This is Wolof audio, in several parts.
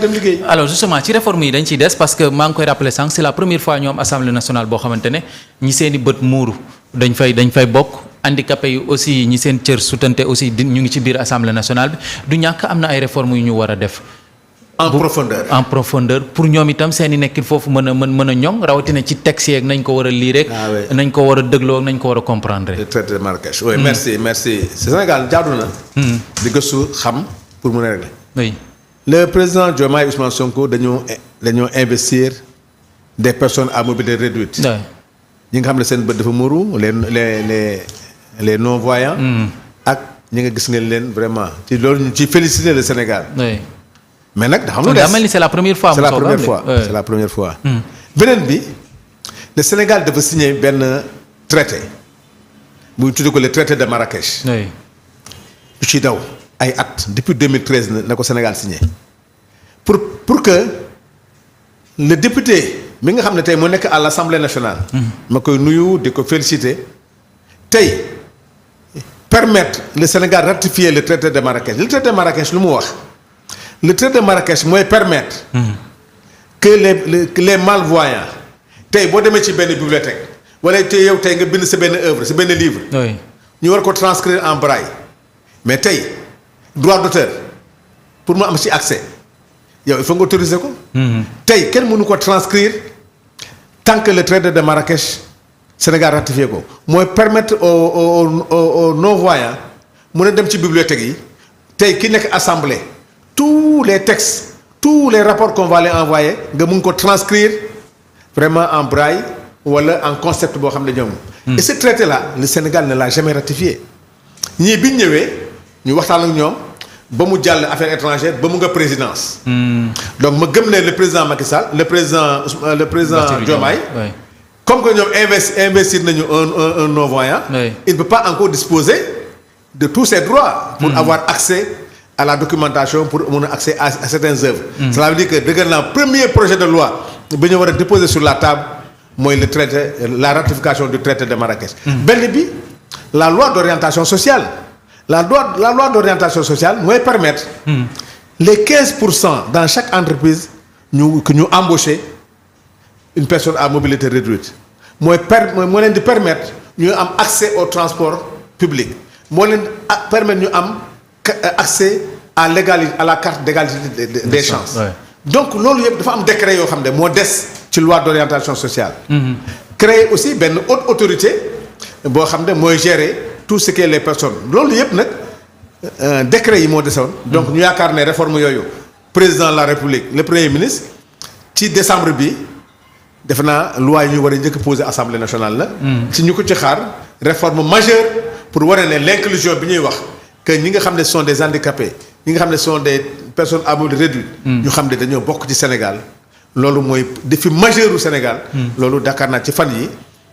dem liggéey. alors justement ci réforme yi dañ ciy des parce que maa ngi koy rappeler sànq c'est la première fois ñu am assemblée nationale boo xamante ne ñi seen i bët muuru dañ fay bokk handicapé yi aussi ñi seen cër sutante aussi ñu ngi ci biir assemblée nationale bi du ñàkk am na ay réformes yu ñu war a def. en profondeur pour ñoom itam seen i nekkin foofu mën a ñoŋ rawatina ci texte yeeg nañ ko war a lire rek. nañ ko war a dégloo nañ ko war a comprendre. le traité de Marrakech. oui merci Sénégal jaadu na. di gëstu xam pour mën a régler. oui. le président Diomaye Ousmane Sonko dañoo investir des personnes à mobilité réduite. ñi nga xam ne seen bët dafa muuru les non voyants. ak ñi nga gis ngeen leen vraiment ci loolu ñu ci féliciter le Sénégal. mais nag da xam lu des mel ni c'est la première fois. c'est la première fois. beneen bi le Sénégal dafa signer benn traité bu tudd ko le traité de Marrakech. oui. lu ci daw ay at depuis 2013 na ko Sénégal signé pour que le député mi nga xam ne tey moo nekk à l'Assemblée nationale. ma koy nuyu di ko féliciter tey permettre le Sénégal ratifier le traité de Marrakech le traité de Marrakech lu mu wax. le traité de Marrakech mooy permettre. que les malvoyants tey boo demee ci benn bibliothèque wala tey yow tey nga bind sa benn œuvre sa benn livre. ñu war ko transcrire en braille. mais tey droit d'auteur pour mu am ci accès yow il faut nga autoriser ko. tey kenn mënu ko transcrire tant que le traité de Marrakech Sénégal ratifié ko mooy permettre aux non-voyants mën a dem ci bibliothèque yi tey ki nekk assemblée. tous les textes tous les rapports qu'on va les envoyer nga mun ko transcrire vraiment en braille wala en concept boo xam ne ñoom. et ce traité là le Sénégal ne l'a jamais ratifié ñii bi ñu ñëwee ñu waxtaan ak ñoom ba mu jàll affaires étrangères ba mu nga présidence. donc ma gëm ne le président Macky Sall le président Diomaye. comme que ñoom investir nañu un non-voyant. il ne peut pas encore disposer de tous ses droits. pour avoir accès à la documentation pour mun a accès à certaines œuvres. Cela veut dire que dëgg naa premier projet de loi bi ñu war a déposer sur la table mooy le traité la ratification du traité de Marrakech. benn bi la loi d'orientation sociale la loi d'orientation sociale mooy permettre. les 15% dans chaque entreprise que ñu embaucher une personne à mobilité réduite moo leen di permettre ñu am accès au transport public moo leen permettre ñu am. accès à l'égalité à la carte d'égalité des chances. donc loolu yëpp dafa am décret yoo xam ne moo des ci loi d'orientation sociale. créer aussi benn haute autorité boo xam ne mooy gérer tout ce qui est les personnes loolu yëpp nag décret yi moo desoon. donc ñu yaakaar ne réforme yooyu président de la République le premier ministre ci décembre bi defe naa loi yi ñu war a njëkk poser assemblée nationale la. ci ñu ko ci xaar réforme majeure pour wane ne l'inclusion bi ñuy wax. que ñi nga xam ne sont des handicapés ñi nga xam ne sont des personnes à mobilité réduite. ñu xam ne dañoo bokk ci Sénégal loolu mooy défi majeur u Sénégal. loolu Dakar naa ci fan yi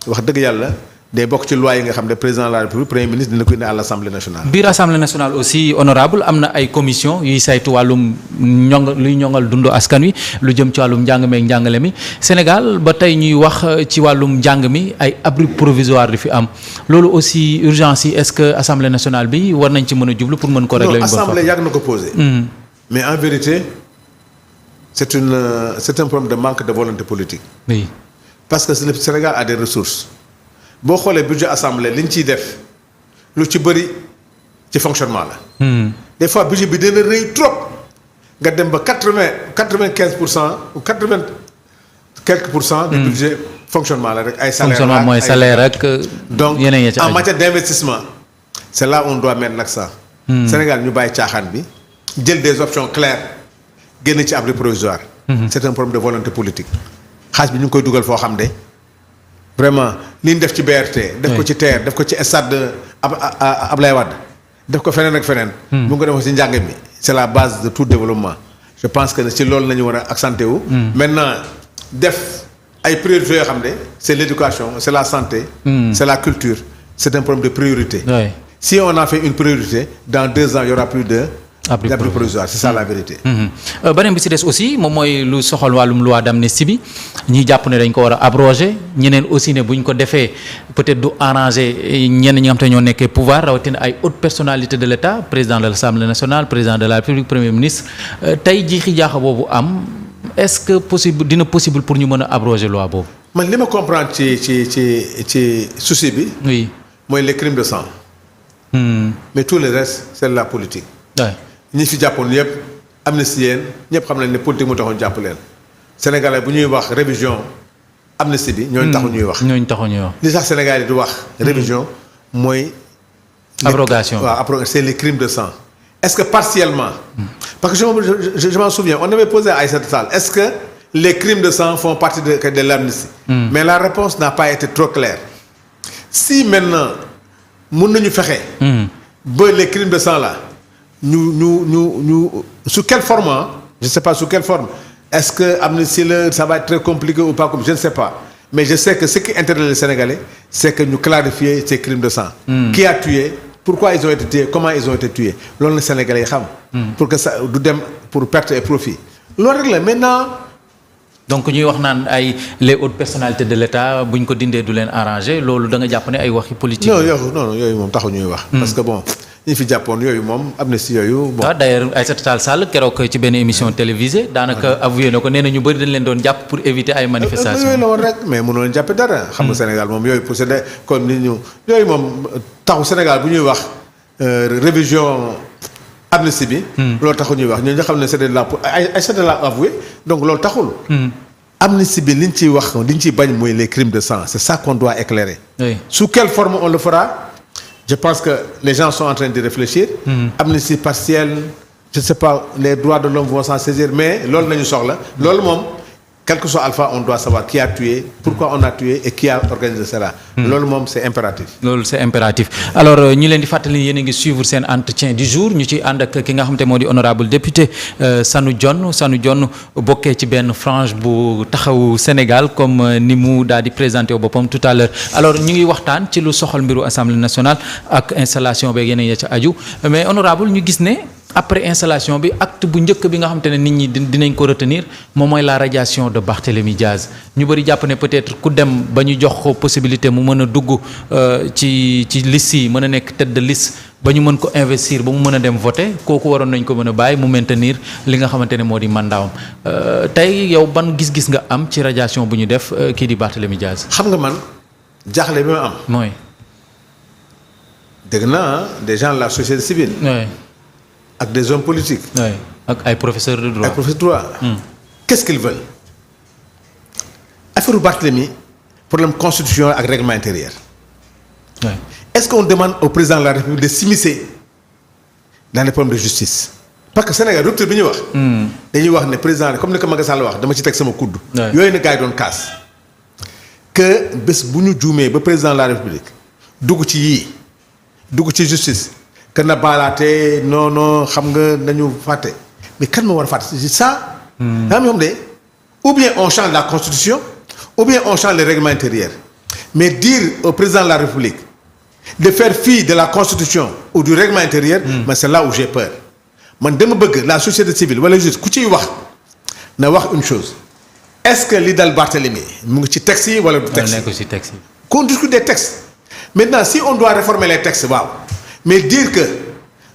wax dëgg yàlla day bokk ci loi yi nga xam ne président de la République premier ministre dina ko indi à l'Assemblée nationale. biir Assemblée nationale aussi honorable am na ay commission yuy saytu wàllum luy ñoŋal dundu askan wi lu jëm ci wàllum njàng meeg njàngale mi Sénégal ba tey ñuy wax ci wàllum njàng mi ay abri provisoire di fi am loolu aussi urgence yi est-ce que Assemblée nationale bi war nañ ci mën a jublu pour mën ko régler. non Assemblée yàgg na ko posé. mais en vérité c'est un problème de manque de volonté politique. oui parce que le Sénégal a des ressources. boo xoolee budget assemblée li ñu ciy def lu ci bëri ci fonctionnement la. des fois budget bi dina rëy trop nga dem ba 95% ou 80 quelques %. du budget fonctionnement la rek ay. salaire fonctionnement mooy salaire rek. donc en matière d'investissement c'est là où on doit mettre l'accent. Sénégal ñu bàyyi caaxaan bi jël des options claires génn ci abri provisoire. c'est un problème de volonté politique xaalis bi ñu ngi koy dugal foo xam ne. vraiment li ñu def ci BRT. def ko ci TER def ko ci stade Ablaye Wade def ko feneen ak feneen. bu nga def ci njàng mi c'est la base de tout développement. je pense que ci loolu la ñu war a accentuer wu. maintenant def ay priorités yoo xam ne c'est l'éducation c'est la santé. c'est la culture c'est un problème de priorité. si on a fait une priorité dans 2 ans il y aura plus de. abri provisoire c'est ça la vérité. beneen bi ci des aussi moom mooy lu soxal wàllum loi d'amnistie bi ñi jàpp ne dañ ko war a abroger ñeneen aussi ne buñ ko defee peut-être du arranger ñenn ñi nga xam te ñoo nekkee pouvoir rawatina ay hautes personnalités de l'État président de l'Assemblée nationale président de la République premier ministre tey jiixi jaaxa boobu am est-ce que dina possible pour ñu mën a abroger loi boobu. man li ma comprendre ci souci bi. oui mooy les crimes de sang. mais tout le reste c'est la politique. waay ñi fi jàppoon yëpp amnistie yéen ñëpp xam nañ ne politique mu taxoon jàpp leen. Sénégalais bu ñuy wax révision amnistie bi. ñooñu taxu ñuy wax. ñooñu taxu ñuy wax. li sax Sénégalais di wax. révision mooy. abrogation waaw c'est les crimes de sang. est-ce que partiellement. parce que je m'en souviens on avait posé à Aïssata Tall est-ce que les crimes de sang font partie de l'amnistie. mais la réponse n'a pas été trop claire. si maintenant mun nañu fexe. ba les crimes de sang là ñu sous quelle forme je sais pas sous quelle forme est-ce que amnistie la ça va être très compliqué ou pas comme je ne sais pas mais je sais que ce qui intéresse les Sénégalais c'est que ñu clarifier ces crimes de sang. Qui a tué pourquoi ils ont été tués comment ils ont été tués loolu la Sénégalais yi xam. pour que ça du dem pour perte et profit loolu rek la maintenant. donc ñuy wax naan ay les hautes personnalités de l'État buñ ko dindee du leen arranger loolu da nga jàpp ne ay waxi politique. non yooyu moom taxu ñuy wax. parce que bon ñi fi jàppoon yooyu moom amnistie yooyu. bon d'ailleurs Aïssata Tall Sall keroog ci benn émission télévisée daanaka avoué na ko nee na ñu bëri dañ leen doon jàpp pour éviter ay manifestations. yooyu la woon rek mais mënoo leen jàppe dara. xam nga Sénégal moom yooyu pour c'est comme ni ñu yooyu moom taxu Sénégal bu ñuy wax révision. amnistie bi. loolu taxul ñuy wax ñooñu nga xam ne c'est de la Aïssata l'a avoué donc loolu taxul. amnistie bi liñ ciy wax liñ ciy bañ mooy les crimes de sang c'est ça qu'on doit éclairer. oui sous quelle forme on le fera je pense que les gens sont en train de réfléchir. amnistie partielle je sais pas les droits de l'homme vont s'en saisir mais loolu nañu soxla. loolu moom quel que soit alpha on doit savoir qui a tué pourquoi on a tué et qui a organisé cela. loolu moom c'est impératif. loolu c'est impératif alors ñu leen di fàttali yéen a ngi suivre seen entretien du jour ñu ci ànd ak ki nga xam te moo di honorable député Sanu Dione bokkee ci benn frange bu taxawu Sénégal comme ni mu daal di présenté wu boppam tout à l'heure alors ñu ngi waxtaan ci lu soxal mbiru Assemblée nationale ak installation beeg yeneen ya ca aju mais honorable ñu gis ne. après installation bi acte bu njëkk bi nga xamante ne nit ñi dinañ ko retenir moom mooy la radiation de Barthélémy Diaz ñu bëri jàpp ne peut-être ku dem ba ñu jox ko possibilité mu mën a dugg ci liste yi mën a nekk tête de liste ba ñu mën ko investir ba mu mën a dem voter kooku waroon nañ ko mën a bàyyi mu maintenir li nga xamante ne moo di mandaawam tey yow ban gis-gis nga am ci radiation bu ñu def kii di Barthélémy Diaz. xam nga man jaaxle bi ma am. mooy. dégg naa des gens de la société civile. oui. ak des hommes politiques. oui ak ay professeurs de droit. ay professeurs de droit. Qu'est-ce qu'ils veulent affaire Barthélémy problème constitutionnel ak règlement intérieur. oui. Est-ce qu'on demande au président de la République de s'immiscer dans les problèmes de justice parce que Sénégal rupture bi ñuy wax. dañuy wax ne président comme ni ko Macky Sall wax dama ci teg sama kudd. yooyu na gars yi doon kaas. que bés bu ñu juumee ba président de la République dugg ci yii dugg ci justice. que na baalaatee non xam nga nañu fàtte mais kan ma war a fàtte c'est ça. daa am ñoom de ou bien on change la constitution ou bien on change le règlement intérieur mais dire au président de la République de faire fi de la constitution ou du règlement intérieur. mais c'est là où j'ai peur man dama bëgg la société civile wala juste ku ciy wax na wax une chose est-ce que li dal Barthélémy mu ngi ci texte yi wala du texte yi. nekk ci texte yi. qu'on discute des textes maintenant si on doit réformer les textes waaw. mais dire que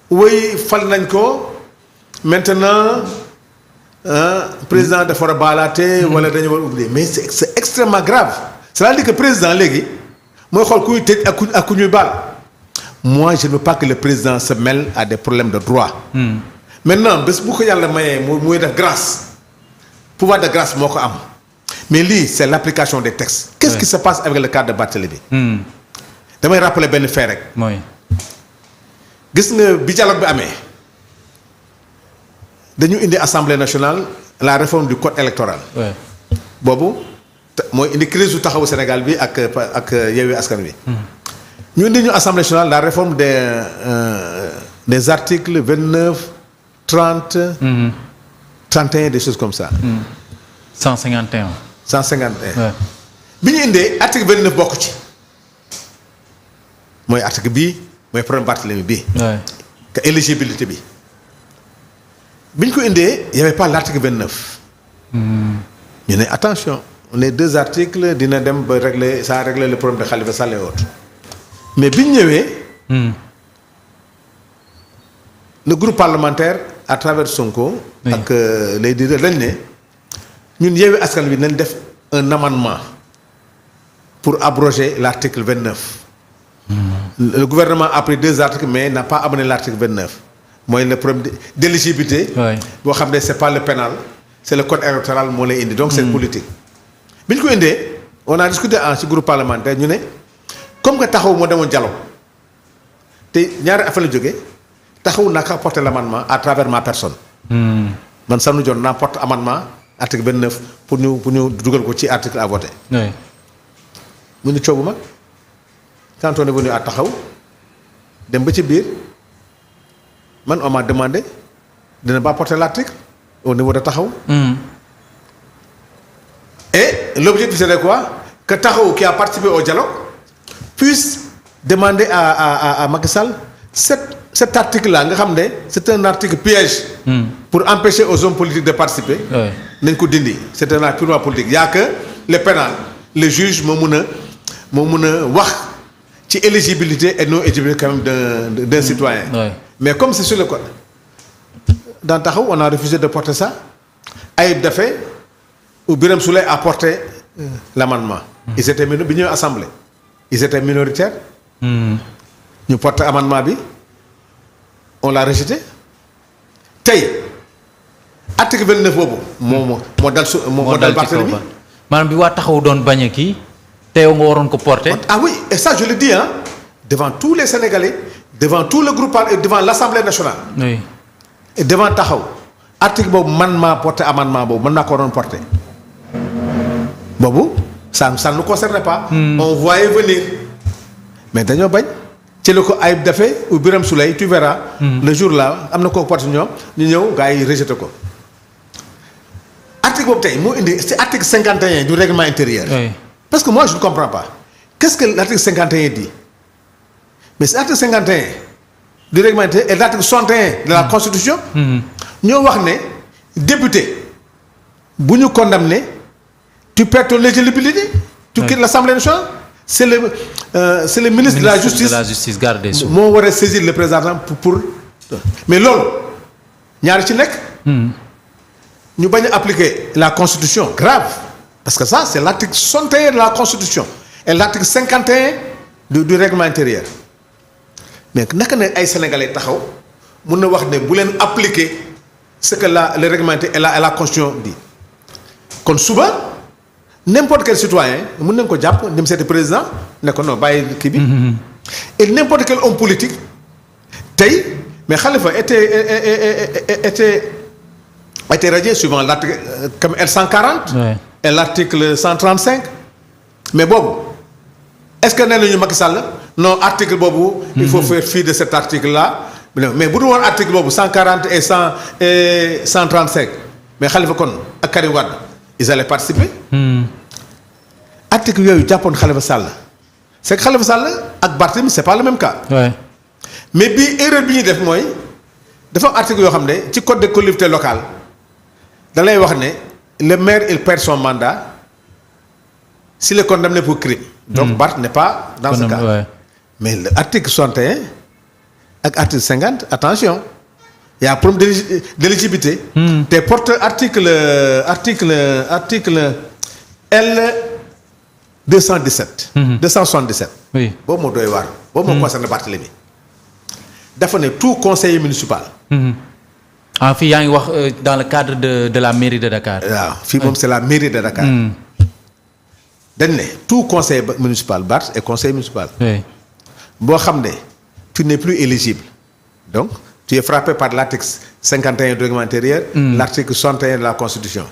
oui fal nañ ko maintenant président dafa war a baalaate wala dañu war a oublier mais c'est extrêmement grave c'est-à-dire que président léegi mooy xool kuy tëj ak ku ñuy baal moi je ne veux pas que le président se mêle à des problèmes de droit. maintenant bés bu ko yàlla mayee muy def grâce pouvoir de grâce moo ko am mais lii c'est l'application des textes. qu'est-ce qui se passe avec le cas de Barthélémy. damay rappeler benn fait rek. mooy. gis nga bi dialogue bi amee dañu indi assemblée nationale la réforme du code électoral. boobu mooy indi crise su taxawu Sénégal bi ak Yewwi Askan Wi. ñu indi ñu assemblée nationale la réforme des articles 29 30. 31 des choses comme ça. 151. 151. bi ñu indee article 29 bokk ci mooy article bii. mooy problème Barthélémy bi. que éligibilité bi bi ñu ko indee y avait pas l'article 29. ñu ne attention les 2 articles dina dem ba régler ça régler le problème de Khalifa Sall et autres mais bi ñu ñëwee. le groupe parlementaire à travers Sonko. ak les leaders dañ ne ñun Yewwi Askan Wi nañ def un amendement pour abroger l'article 29. Le gouvernement a pris 2 articles mais n'a pas amené l'article 29 mooy le problème d'éligibilité. boo xam ne c'est pas le pénal c'est le code électoral moo lay indi donc c'est politique. bi ñu ko indee on a discuté ci groupe parlementaire ñu ne comme que taxaw moo demoon dialogue te ñaari affaire la jógee taxaw naa ko porter l'amendement à travers ma personne. man Sanu Dione naa porte amendement article 29 pour ñu dugal ko ci article à voter. mu ni coobu ma quand on est venu à taxaw dem ba ci biir man on m'a demandé de ne pas porter l'article au niveau de taxaw. Et l'objectif c'était quoi? Que Taxawu qui a participé au dialogue puisse demander à Macky Sall cet article-là nga xam ne c'est un article piège. Pour empêcher aux hommes politiques de participer. nañ ko dindi c'est un acte purement politique. Y a que le pénal le juge moo mun a wax ci éligibilité et non éligibilité quand même d'un citoyen. Mais comme c'est sur le code dans Taxawu on a refusé de porter ça. Ayib Daffé ou Birame Souleye a porté l'amendement. Ils étaient bi ñëw assemblée ils étaient minoritaires. ñu porté amendement bi on l'a rejeté tey article 29 boobu. moo dal Barthélemy. maanaam bi waa Taxawu doon bañ a kii te yow nga waroon ko porté. Ah oui et ça je le dis devant tous les Sénégalais devant tout le groupe et devant l'Assemblée nationale. Oui. Et devant Taxawu article boobu man maa porté amendement boobu man naa ko waroon porté boobu ça ne nous concerne pas. On voyait venir mais dañoo bañ. ci la ko Ayib Daffé ou Birame Souleye tu verras. Le jour là am na koo porté ñoom ñu ñëw gars yi rejeté ko. article boobu tey moo indi c'est article 51 du règlement intérieur. Oui. Parce que moi je ne comprends pas qu'est-ce que l'article 51 dit mais c'est l'article 51 du règlement intérieur et l'article 61 de la constitution. ñoo wax ne député bu ñu condamné tu perds ton éligibilité. tu quittes l'Assemblée nationale. c'est le ministre de la justice garde des Sceaux moo war a saisir le président pour mais loolu ñaari ci nekk. ñu bañ a appliquer la constitution grave parce que ça c'est l'article 61 de la constitution et l'article 51 du règlement intérieur mais naka ne ay sénégalais taxaw mun na wax ne bu leen appliquer ce que le règlement et la constitution dit kon suba. N'importe quel citoyen mën nañ ko jàpp dem seeti président ne ko non bàyyi kii bi. Et n'importe quel homme politique tey mais Khalifa était radié suivant l'article comme L140. Et l'article 135. Mais boobu est-ce que nee nañu Macky Sall non article boobu. il faut faire fi de cet article-là. mais bu dul woon article boobu 140 et 135 mais Khalifa kon ak Karim Wade ils allaient participer. article yooyu jàppoon Khalifa Sall c'est que Khalifa Sall ak Barthélemy c'est pas le même cas. mais bii erreur bi ñuy def mooy dafa am article yoo xam ne ci code de collectivité locale da lay wax ne le maire il perd son mandat s'il est condamné pour crime. donc Barth n'est pas dans ce cas. mais l'article 61 ak article 50 attention il y a problème d'éligibilité. te porte article L 217. 277. oui boobu moo doy waar. boobu moo concerne Barthélemy. dafa ne tout conseiller municipal. fii yaa ngi wax dans le cadre de la mairie de Dakar. waaw fii moom c'est la mairie de Dakar. dañ ne tout conseiller municipal Barth et conseiller municipal. boo xam ne tu n'es plus éligible donc tu es frappé par l'article 51 du règlement intérieur. l'article 61 de la constitution.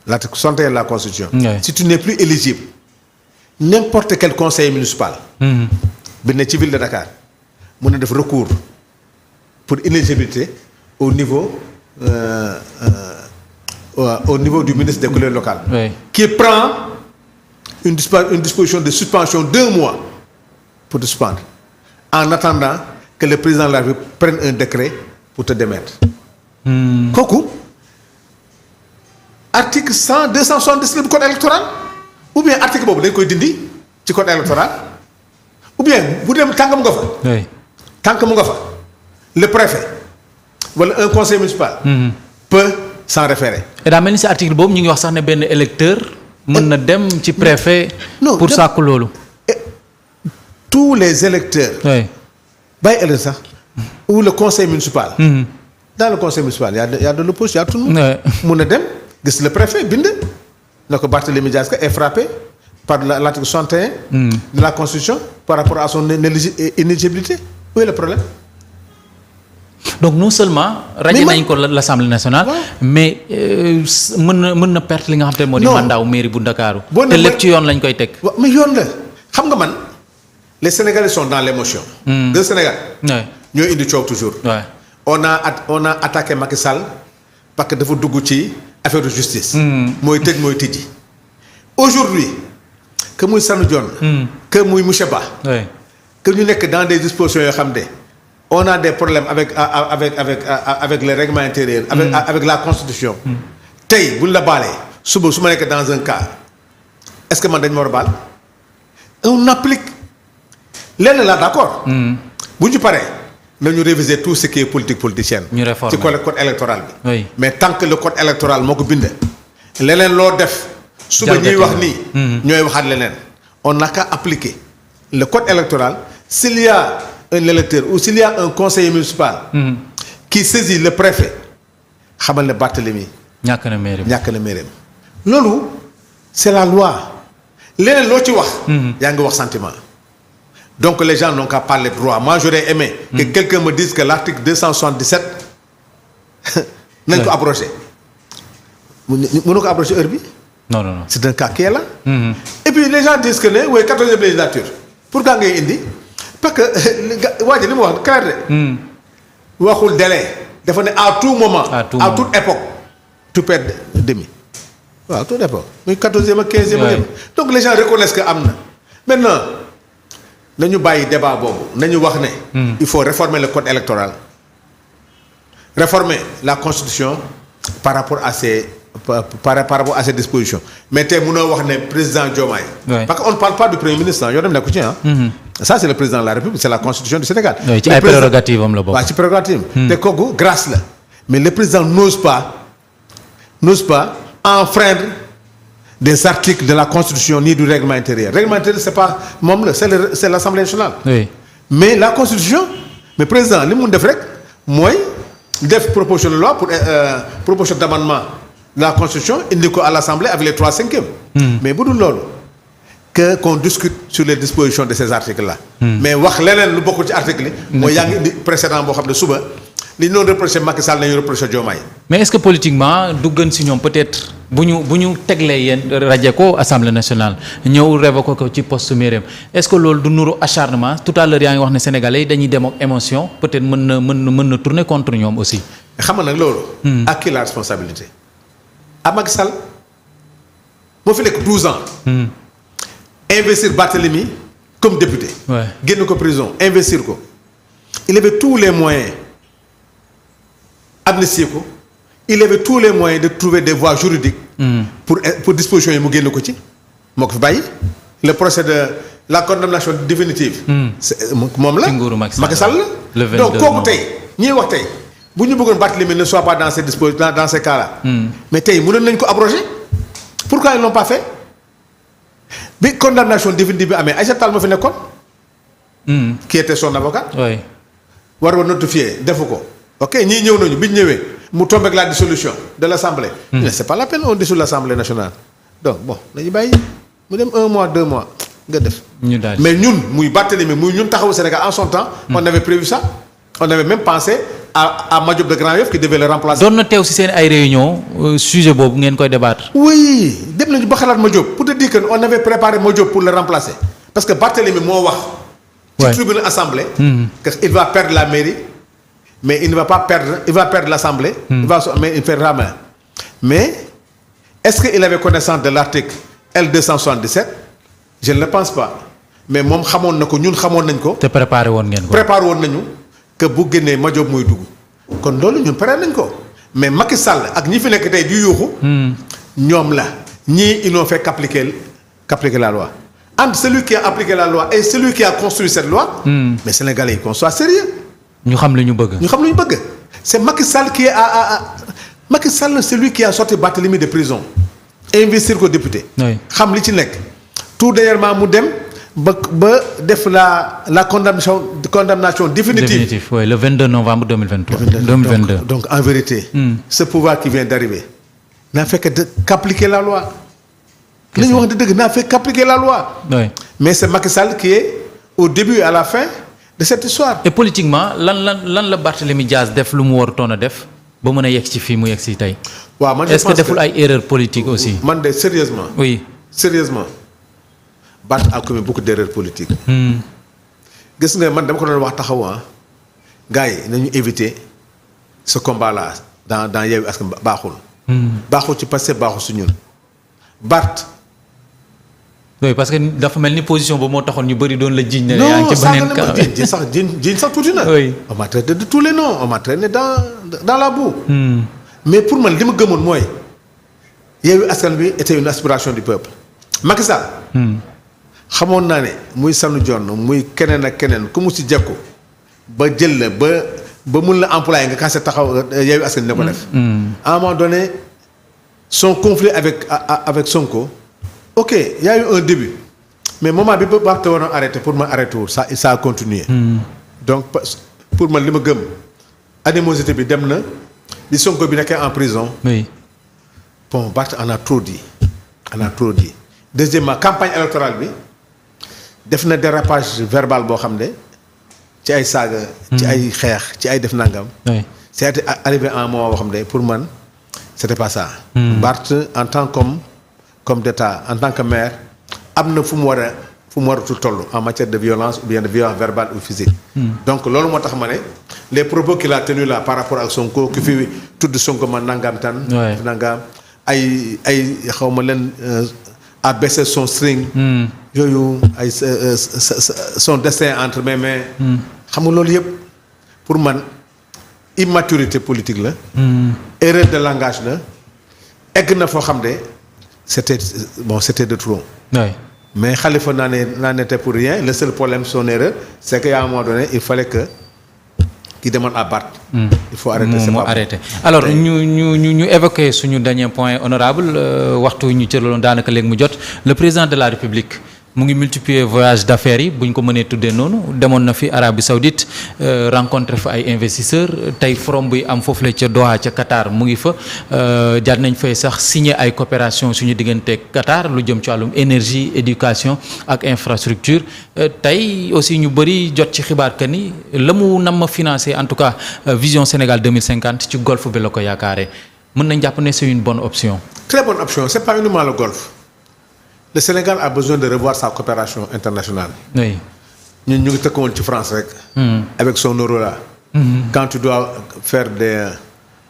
l'article 61 de la constitution. si tu n'es plus éligible n'importe quel conseiller municipal. bi ne ci ville de Dakar mën na def recours pour inéligibilité au niveau du ministre des collectivités locales. qui prend une disposition de suspension d'1 mois pour te suspendre en attendant que le président de la République prenne un décret pour te démettre. kooku article 270 du code électoral ou bien article boobu dañ koy dindi ci code électoral ou bien bu dem tànk mu nga fa. oui tànk mu nga fa le préfet wala un conseil municipal. peut s'en référer. et daa mel ni si article boobu ñu ngi wax sax ne benn électeur mën na dem ci préfet. non pour sàkku loolu. tous les électeurs. oui bàyyi ëllëg sax ou le conseil municipal. dans le conseil municipal y a de l'opposition y a tout le monde. mun na dem gis le préfet bind na ko Barthélémy Dias est frappé par l'article 61. de la constitution par rapport à son inéligibilité où est le problème. donc non seulement. rajo nañ ko l'Assemblée nationale. mais mën na perte li nga xam te moo di. mandat wu mairie bu Ndakaaru. te lépp ci yoon lañ koy teg. waaw mais yoon la xam nga man les Sénégalais sont dans l'émotion. de Sénégal. ñoo indi coow toujours. on a attaqué Macky Sall parce que dafa dugg ci affaire de justice. mooy tëj mooy tijji. aujourd'hui que muy Sanu Dione. que muy monsieur Ba. que ñu nekk dans des dispositions yoo xam ne on a des problèmes avec les règlements intérieurs. avec la constitution. tey buñ la baalee suba su ma nekk dans un cas est-ce que man dañ ma war a baal on applique lenn la d'accord. bu ñu paree nañu réviser tout ce qui est politique politicienne. ñu réformer ci code électoral bi. oui mais tant que le code électoral moo ko bind. leneen loo def. suba ñuy wax nii. ñooy waxaat leneen. on n'a qu'à appliquer le code électoral s'il y a un électeur ou s'il y a un conseiller municipal. qui saisit le préfet xamal ne Barthélémy ñàkk na mairie loolu c'est la loi leneen loo ci wax. yaa ngi wax sentiment. donc les gens n'ont qu'à parler droit moi j'aurais aimé. que quelqu'un me dise que l'article 277 nañ ko abrogé. mënu ko abrogé heure bi. non. c'est un cas qui est là. et puis les gens disent que ne oui 14e législature pourquoi ngay indi parce que waa ji li mu wax clair de. waxul délai dafa ne à tout moment. à toute époque. tu perds demi. waaw toute époque muy 14e ak 15e. donc les gens reconnaissent que am na maintenant nañu bàyyi débat boobu nañu wax ne. il faut réformer le code électoral réformer la constitution par rapport à ces rapport à ces dispositions mais tey mënoo wax ne président Diomaye. parce que on ne parle pas du premier ministre yoo dem nekku ci ça c'est le président de la République c'est la constitution du Sénégal. ci ay prérogatives am la bokk. waaw ci prérogative te kooku grâce la mais le président n'ose pas enfreindre des articles de la constitution ni du règlement intérieur c'est pas moom la c'est l'Assemblée nationale. mais la constitution mais président li mu def rek mooy def proposition de loi pour proposition d'amendement de la constitution indi ko à l'Assemblée avec les 3/5. mais bu dul loolu qu'on discute sur les dispositions de ces articles là. mais wax leneen lu bokkul ci article yi. mooy yaa ngi indi précédent boo xam ne suba li ñu doon reproché Macky Sall nañu reproché Diomaye. mais est-ce que politiquement du gën si ñoom peut-être bu ñu teglee yéen rajo ko Assemblée nationale ñëw révoqué ko ci poste mairie est-ce que loolu du nuru acharnement tout à l'heure yaa ngi wax ne sénégalais yi dañuy dem ak émotion peut-être mën na tourner contre ñoom aussi. xam nga nag loolu. à qui la responsabilité. à Macky Sall moo fi nekk 12 ans. investir Barthélémy comme député. génn ko prison investir ko. il avait tous les moyens amnistier ko. il avait tous les moyens de trouver des voies juridiques. pour dispositions yi mu génn ko ci. moo ko fi bàyyi. le procès de la condamnation définitive. moom la Macky Sall la. donc kooku tey ñiy wax tey bu ñu bëggoon Barthélémy ne soit pas dans ces dispositions dans ces cas-là. mais tey mënoon nañu ko abroger. pourquoi ils l'ont pas fait. bi condamnation définitive bi amee Aïssata Tall ma fi nekkoon. qui était son avocat. war a notifier defu ko. ok ñii ñëw nañu bi ñu ñëwee mu tombe ak la dissolution de l'Assemblée. mais c'est pas la peine on dissout l'Assemblée nationale. donc bon nañu bàyyi mu dem 1 mois 2 mois nga def. mais ñun muy Barthélémy muy ñun taxawu Sénégal en son temps. on avait prévu ça. on avait même pensé à Madiop de Grand Yoff qui devait le remplacer. doon na teew ci seen ay réunion sujet boobu ngeen koy débattre. oui dem nañu ba xalaat Madiop pour te dire que on avait préparé Madiop pour le remplacer parce que Barthélémy moo wax. ci tribune assemblée. que il va perdre la mairie. mais il ne va pas perdre il va perdre l'Assemblée. mais il perdra main. mais est-ce qu'il avait connaissance de l'article L277 je ne le pense pas mais moom xamoon na ko ñun xamoon nañ ko. te préparé woon ngeen ko. préparé woon nañu que bu génnee Madiop muy dugg kon loolu ñun pare nañ ko mais Macky Sall ak ñi fi nekk tey di yuuxu. ñoom la ñii ils n'ont fait qu'appliquer la loi. Entre celui qui a appliqué la loi et celui qui a construit cette loi. mais Sénégalais yi qu'on soit sérieux. ñu xam lu ñu bëgg. c'est Macky Sall qui est Macky Sall c'est lui qui a sorti Barthélémy de prison. investir ko député. xam li ci nekk. tout dernièrement mu dem ba def la condamnation définitive. Oui, le 22 novembre 2023. 2022. Donc en vérité. ce pouvoir qui vient d'arriver n'a fait qu'appliquer la loi. li ñu wax dëgg n'a fait qu'appliquer la loi. Oui. mais c'est Macky Sall qui est au début et à la fin de cette histoire. et politiquement lan la Barthélémy Dias def lu mu warutoon a def ba mën a yegg ci fii mu yegg ci tey. waaw man est-ce que deful ay erreurs politiques aussi. man de sérieusement. oui sérieusement Barth a commis beaucoup d'erreurs politiques. gis nga man dama ko doon wax taxaw gars yi nañu éviter ce combat là dans Yewwi Askan baaxul. baaxul ci Pastef baaxul su ñun Barth. oui parce que dafa mel ni position ba moo taxoon ñu bëri doon la jiiñ ne yaa ngi ci beneen cas jiiñ sax tuuti na. oui on m'a traité de tous les noms on m'a traîné dans la boue. mais pour man li ma gëmoon mooy Yewwi Askan Wi était une aspiration du peuple. Macky Sall. xamoon naa ne muy Sanu Dione muy keneen ak keneen ku mu ci jekku ba jël la ba mun la employé nga kase taxaw Yewwi Askan Wi ne ko def. à un moment donné son conflit avec Sonko. ok y a eu un début mais moment bi ba baax te waroon arrêté pour ma arrêté wul ça a continué. donc pour man li ma gëm animosité bi dem na bi Sonko bi nekkee en prison. oui. bon Barth en a trop dit. deuxièmement campagne électorale bi def na dérapage verbal boo xam ne ci ay saaga. ci ay xeex ci ay def nangam. oui c'est arrivé à un moment boo xam ne pour man c'était pas ça. Barth en tant comme d'État en tant que maire am na fu mu waratul toll en matière de violence ou bien de violence verbale ou physique. donc loolu moo tax ma ne les propos qu'il a tenus là par rapport ak Sonko ki fi tudd Sonko ma nangam tan. nangam ay xaw ma leen à baisser son string. yooyu ay son destin entre mes mains. xam nga loolu yëpp pour man immaturité politique la. erreur de langage la egg na foo xam ne. c'était de trop. Oui. Mais Khalifa n'en était pour rien. Le seul problème, son erreur, c'est qu'à un moment donné, il fallait qu'il demande à Barth. Il faut arrêter. Arrêter. Alors, nous évoquons sur notre dernier point honorable, le président de la République. mu ngi multiplier voyage d'affaires yi bu ñu ko mënee tuddee noonu demoon na fi Arabie Saoudite rencontré fa ay investisseurs tey forum bi am foofu la ca Doha ca Qatar mu ngi fa jaar nañ fay sax signer ay coopération suñu diggante Qatar lu jëm ci wàllum énergie éducation ak infrastructure tey aussi ñu bëri jot ci xibaar que ni la mu nam ma financer en tout cas vision Sénégal 2050 ci golfe bi la ko yaakaaree mën nañ jàpp ne c'est une bonne option. Très bonne option, c'est pas uniquement le golfe. Le Sénégal a besoin de revoir sa coopération internationale. Oui. Nous sommes en France avec son euro là. Quand tu dois faire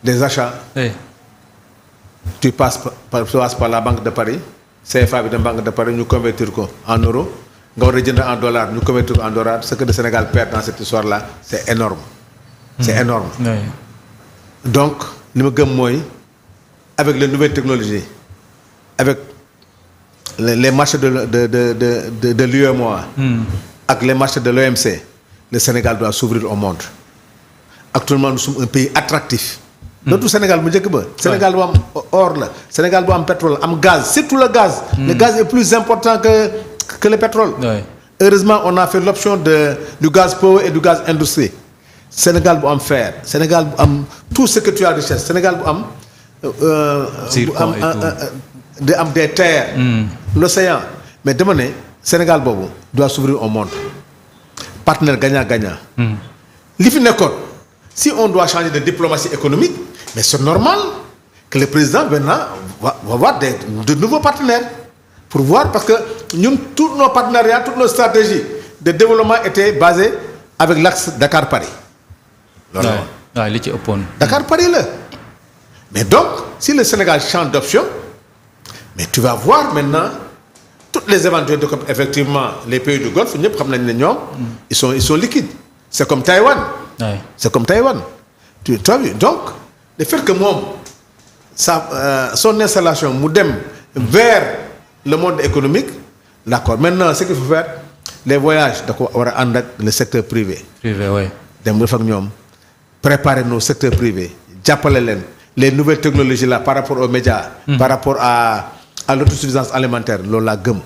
des achats, oui. tu passes par la Banque de Paris, CFA de la Banque de Paris, nous convertir en euros. Nous en dollars, nous convertir en dollars. Ce que le Sénégal perd dans cette histoire-là, c'est énorme. C'est énorme. Oui. Donc, nous sommes avec les nouvelles technologies, avec les marchés de l'UEMOA, avec les marchés de l'OMC, le Sénégal doit s'ouvrir au monde. Actuellement, nous sommes un pays attractif. Notre Sénégal, Sénégal doit or, Sénégal doit pétrole, gaz, c'est tout le gaz. Le gaz est plus important que le pétrole. Oui. Heureusement, on a fait l'option du gaz power et du gaz industrie. Sénégal doit fer, Sénégal doit tout ce que tu as de richesse. Sénégal doit des terres, l'océan. Mais demain, Sénégal doit s'ouvrir au monde. Partenaire gagnant-gagnant. Si on doit changer de diplomatie économique, mais c'est normal que le président maintenant va avoir de nouveaux partenaires. Pour voir, parce que nous, tous nos partenariats, toutes nos stratégies de développement étaient basées avec l'axe Dakar-Paris. Dakar-Paris, là. Mais donc, si le Sénégal change d'option, mais tu vas voir maintenant toutes les éventualités comme effectivement les pays du Golfe, ils sont liquides. C'est comme Taïwan. Oui. C'est comme Taïwan. Tu as vu? Donc, le fait que moom son installation mu dem vers le monde économique d'accord maintenant ce qu'il faut faire les voyages da ko war a ànd ak le secteur privé. privé oui. dem def ak ñoom préparer nos secteurs privés jàppale leen les nouvelles technologies là par rapport aux médias. par rapport à l'autosuffisance alimentaire loolu laa gëm.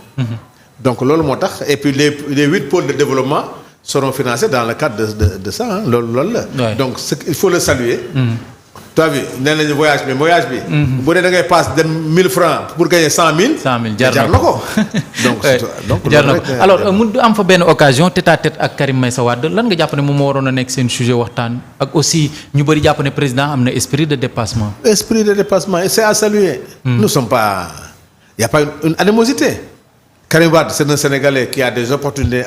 donc loolu moo tax et puis les 8 pôles de développement seront financés dans le cadre de ça ah loolu la. donc il faut le saluer. tu as vu nee nañu voyage bi. bu dee da ngay passe dem 1000 francs pour gagner 100 000. 100 000 jar na ko donc jar na ko alors mu am fa benn occasion tête à tête ak Karim Meïssa Wade lan nga jàpp ne moom moo waroon a nekk seen sujet waxtaan ak aussi ñu bëri jàpp ne président am na esprit de dépassement. esprit de dépassement et c'est à saluer. nous sommes pas il y a pas une animosité. Karim Wade c'est un Sénégalais qui a des opportunités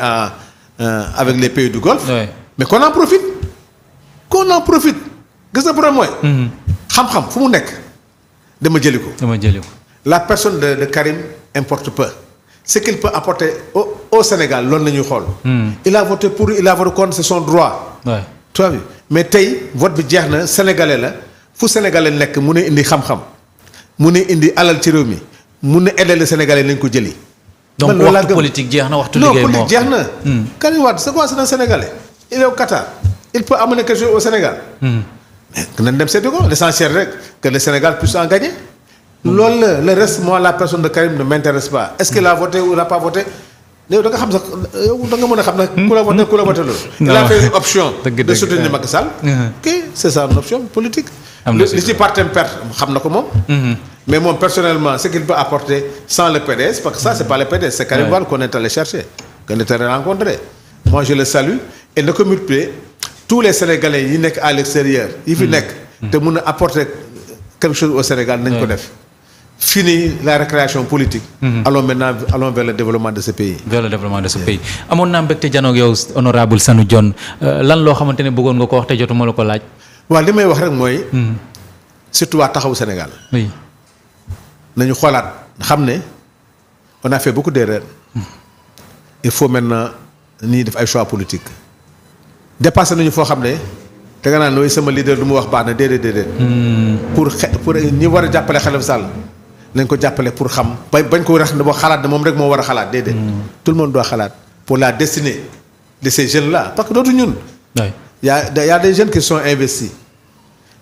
avec les pays du Golfe. Oui. mais qu'on en profite. gis nga problème mooy. xam-xam fu mu nekk dama jëli ko. la personne de Karim importe peu. ce qu'il peut apporter au Sénégal loolu la ñuy xool. il a voté pour il a voté contre c'est son droit. tu vois mais tey vote bi jeex na sénégalais la fu sénégalais nekk mun a indi xam-xam mun a indi alal ci réew mi mun a aider le sénégalais nañ ko jëli. donc waxtu politique jeex na waxtu liggéey moo jeex na. Karim Wade c'est quoi c'est un sénégalais. il est au Qatar il peut amener quelque chose au Sénégal. nañ dem seeti ko l'essentiel rek que le Sénégal puisse en gagner. loolu la le reste moi la personne de Karim ne m'intéresse pas est-ce qu'il a voté ou il n'a pas voté yow da nga xam sax yow da nga mën a xam nag ku la voté loolu. il a fait une option de soutenir Macky Sall. ok c'est ça une option politique. li ci partem perte xam na ko moom. mais moom personnellement ce qu'il peut apporter sans le PDS parce que ça c'est pas le PDS c'est Karim Wade qu'on est allé chercher qu'on est allé rencontrer. moi je le salue et na ko multiplier tous les Sénégalais yi nekk à l'extérieur yi fi nekk te mun a apporter quelque chose au Sénégal nañ ko def fini la récréation politique allons vers le développement de ce pays amoon naa mbégte janoog yow honorable Sanu Dione lan loo xamante ne bëggoon nga ko wax te jotuma la ko laaj waaw li may wax rek mooy surtout waa taxawu Sénégal oui nañu xoolaat xam ne on a fait beaucoup d'erreurs il faut maintenant nii def ay choix politiques dépassé nañu foo xam ne te nga naan nooy sama leader du mu wax baax na déedéet. pour ñi war a jàppale Khalifa Sall nañ ko jàppale pour xam bañ ko wax ne boo xalaat ne moom rek moo war a xalaat déedéet. tout le monde doit xalaat pour la destinée de ces jeunes là parce que dootu ñun. y a des jeunes qui sont investis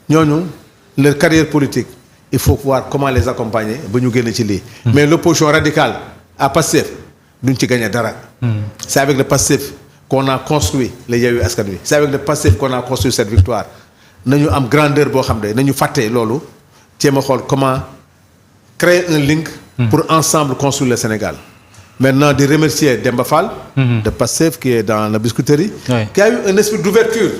ñooñu leur carrière politique il faut voir comment les accompagner ba ñu génn ci lii. mais l'opposition radicale à Pastef duñ ci gagner dara. c'est avec le Pastef qu'on a construit le Yewwi Askan Wi c'est avec le Pastef qu'on a construit cette victoire nañu am grandeur boo xam ne nañu fàtte loolu jéem a xool comment créer un link pour ensemble construire le Sénégal. Maintenant de remercier Demba Fall de Pastef qui est dans la Biscuiterie qui a eu un esprit d'ouverture